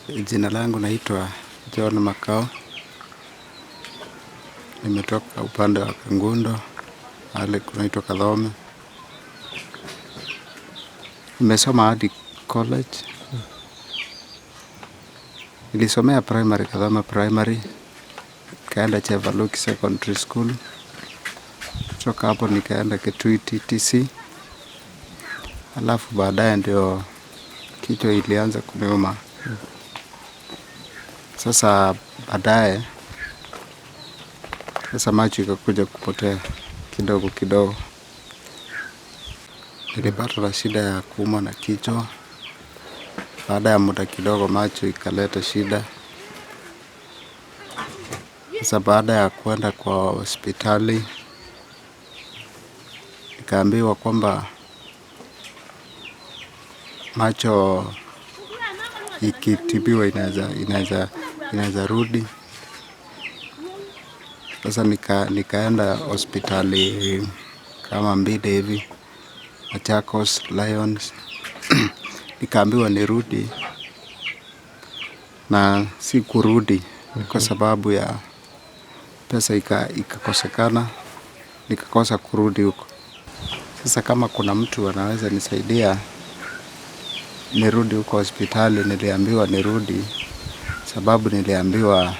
Jina langu naitwa John Makau. Nimetoka upande wa Kangundo, hale kunaitwa Kadhome. Nimesoma hadi college. Nilisomea primary Kadhome primary. Nikaenda Chevaluki secondary school. Kutoka hapo nikaenda Kitui TTC. Alafu baadaye ndio kichwa ilianza kuniuma. Sasa baadaye macho ikakuja kupotea kidogo kidogo. Nilipata na shida ya kuumwa na kichwa. Baada ya muda kidogo macho ikaleta shida. Sasa baada ya kwenda kwa hospitali nikaambiwa kwamba macho ikitibiwa inaweza rudi. Sasa nikaenda hospitali kama 2 hivi, Machakos, Lions. Nikaambiwa nirudi na si kurudi kwa sababu ya pesa ikakosekana, nikakosa kurudi huko. Sasa kama kuna mtu anaweza nisaidia nirudi huko hospitali, niliambiwa nirudi sababu niliambiwa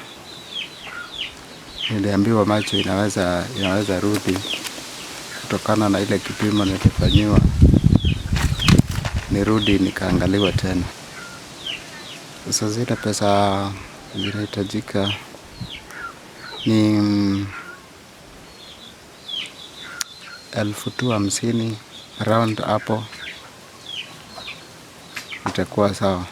macho inaweza rudi kutokana na ile kipimo nilifanyiwa. Nirudi nikaangaliwa tena. Sasa zile pesa zinahitajika ni 250,000 around hapo itakuwa sawa.